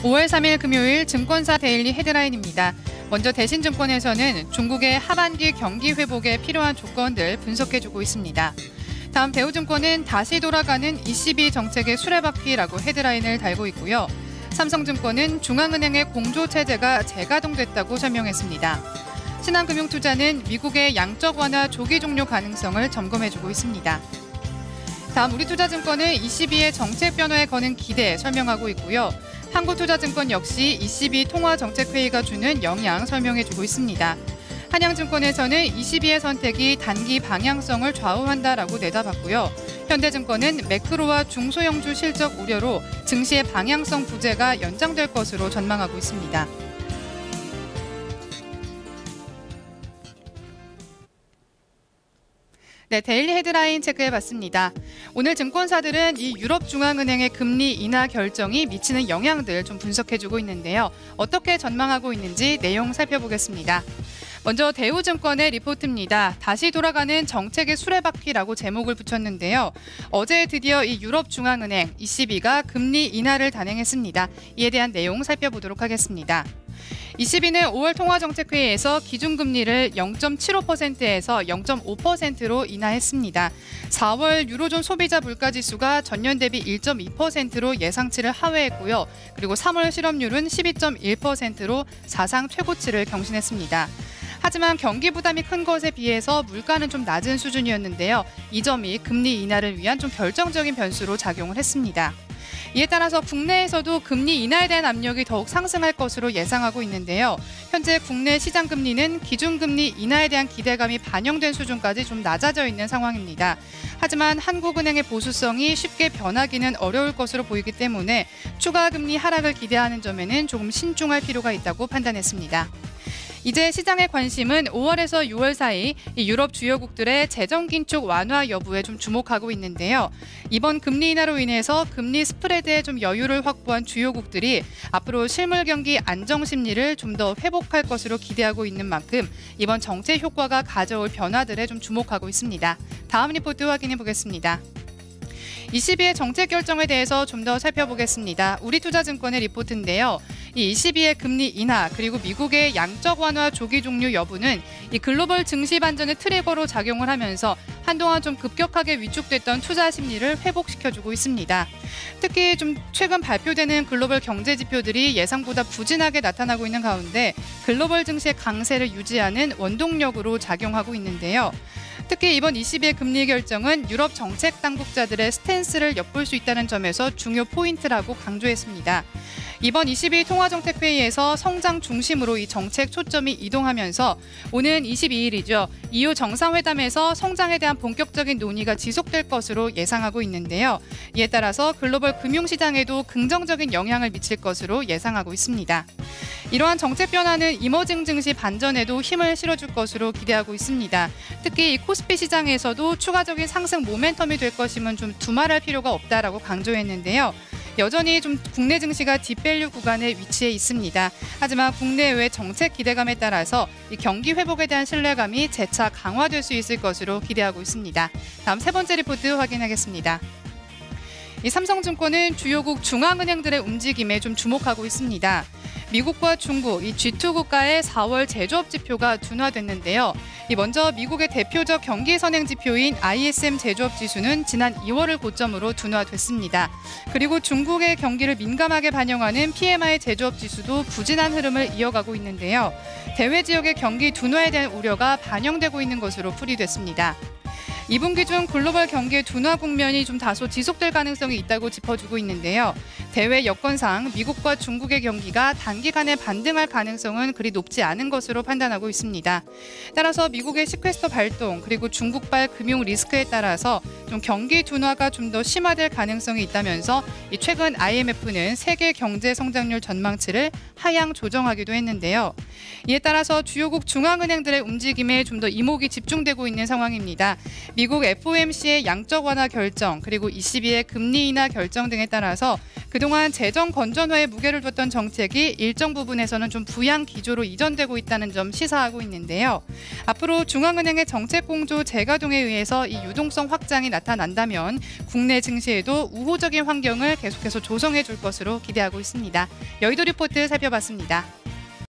5월 3일 금요일 증권사 데일리 헤드라인입니다. 먼저 대신증권에서는 중국의 하반기 경기 회복에 필요한 조건들 분석해주고 있습니다. 다음 대우증권은 다시 돌아가는 ECB 정책의 수레바퀴라고 헤드라인을 달고 있고요. 삼성증권은 중앙은행의 공조체제가 재가동됐다고 설명했습니다. 신한금융투자는 미국의 양적 완화 조기 종료 가능성을 점검해주고 있습니다. 다음 우리투자증권은 ECB의 정책 변화에 거는 기대 설명하고 있고요. 한국투자증권 역시 ECB 통화정책회의가 주는 영향 설명해주고 있습니다. 한양증권에서는 ECB의 선택이 단기 방향성을 좌우한다라고 내다봤고요. 현대증권은 매크로와 중소형주 실적 우려로 증시의 방향성 부재가 연장될 것으로 전망하고 있습니다. 네, 데일리 헤드라인 체크해봤습니다. 오늘 증권사들은 이 유럽중앙은행의 금리 인하 결정이 미치는 영향들 좀 분석해주고 있는데요. 어떻게 전망하고 있는지 내용 살펴보겠습니다. 먼저 대우증권의 리포트입니다. 다시 돌아가는 정책의 수레바퀴라고 제목을 붙였는데요. 어제 드디어 이 유럽중앙은행 ECB가 금리 인하를 단행했습니다. 이에 대한 내용 살펴보도록 하겠습니다. ECB는 5월 통화정책회의에서 기준금리를 0.75%에서 0.5%로 인하했습니다. 4월 유로존 소비자 물가지수가 전년 대비 1.2%로 예상치를 하회했고요. 그리고 3월 실업률은 12.1%로 사상 최고치를 경신했습니다. 하지만 경기 부담이 큰 것에 비해서 물가는 좀 낮은 수준이었는데요. 이 점이 금리 인하를 위한 좀 결정적인 변수로 작용을 했습니다. 이에 따라서 국내에서도 금리 인하에 대한 압력이 더욱 상승할 것으로 예상하고 있는데요. 현재 국내 시장 금리는 기준금리 인하에 대한 기대감이 반영된 수준까지 좀 낮아져 있는 상황입니다. 하지만 한국은행의 보수성이 쉽게 변하기는 어려울 것으로 보이기 때문에 추가 금리 하락을 기대하는 점에는 조금 신중할 필요가 있다고 판단했습니다. 이제 시장의 관심은 5월에서 6월 사이 이 유럽 주요국들의 재정 긴축 완화 여부에 좀 주목하고 있는데요. 이번 금리 인하로 인해서 금리 스프레드에 좀 여유를 확보한 주요국들이 앞으로 실물 경기 안정 심리를 좀 더 회복할 것으로 기대하고 있는 만큼 이번 정책 효과가 가져올 변화들에 좀 주목하고 있습니다. 다음 리포트 확인해 보겠습니다. ECB의 정책 결정에 대해서 좀 더 살펴보겠습니다. 우리투자증권의 리포트인데요. 이 ECB의 금리 인하 그리고 미국의 양적 완화 조기 종료 여부는 이 글로벌 증시 반전의 트리거로 작용을 하면서 한동안 좀 급격하게 위축됐던 투자 심리를 회복시켜주고 있습니다. 특히 좀 최근 발표되는 글로벌 경제 지표들이 예상보다 부진하게 나타나고 있는 가운데 글로벌 증시의 강세를 유지하는 원동력으로 작용하고 있는데요. 특히 이번 ECB의 금리 결정은 유럽 정책 당국자들의 스탠스를 엿볼 수 있다는 점에서 중요 포인트라고 강조했습니다. 이번 ECB 통화정책회의에서 성장 중심으로 이 정책 초점이 이동하면서 오는 22일이죠. EU 정상회담에서 성장에 대한 본격적인 논의가 지속될 것으로 예상하고 있는데요. 이에 따라서 글로벌 금융시장에도 긍정적인 영향을 미칠 것으로 예상하고 있습니다. 이러한 정책 변화는 이머징 증시 반전에도 힘을 실어줄 것으로 기대하고 있습니다. 특히 이 코스피 시장에서도 추가적인 상승 모멘텀이 될 것임은 좀 두말할 필요가 없다라고 강조했는데요. 여전히 좀 국내 증시가 딥밸류 구간에 위치해 있습니다. 하지만 국내외 정책 기대감에 따라서 이 경기 회복에 대한 신뢰감이 재차 강화될 수 있을 것으로 기대하고 있습니다. 다음 세 번째 리포트 확인하겠습니다. 이 삼성증권은 주요국 중앙은행들의 움직임에 좀 주목하고 있습니다. 미국과 중국, 이 G2 국가의 4월 제조업 지표가 둔화됐는데요. 먼저 미국의 대표적 경기 선행 지표인 ISM 제조업 지수는 지난 2월을 고점으로 둔화됐습니다. 그리고 중국의 경기를 민감하게 반영하는 PMI 제조업 지수도 부진한 흐름을 이어가고 있는데요. 대외 지역의 경기 둔화에 대한 우려가 반영되고 있는 것으로 풀이됐습니다. 2분기 중 글로벌 경기의 둔화 국면이 좀 다소 지속될 가능성이 있다고 짚어주고 있는데요. 대외 여건상 미국과 중국의 경기가 단기간에 반등할 가능성은 그리 높지 않은 것으로 판단하고 있습니다. 따라서 미국의 시퀘스터 발동 그리고 중국발 금융 리스크에 따라서 좀 경기 둔화가 좀 더 심화될 가능성이 있다면서 최근 IMF는 세계 경제 성장률 전망치를 하향 조정하기도 했는데요. 이에 따라서 주요국 중앙은행들의 움직임에 좀 더 이목이 집중되고 있는 상황입니다. 미국 FOMC의 양적 완화 결정, 그리고 ECB의 금리 인하 결정 등에 따라서 그동안 재정 건전화에 무게를 뒀던 정책이 일정 부분에서는 좀 부양 기조로 이전되고 있다는 점 시사하고 있는데요. 앞으로 중앙은행의 정책 공조 재가동에 의해서 이 유동성 확장이 나타난다면 국내 증시에도 우호적인 환경을 계속해서 조성해 줄 것으로 기대하고 있습니다. 여의도 리포트 살펴봤습니다.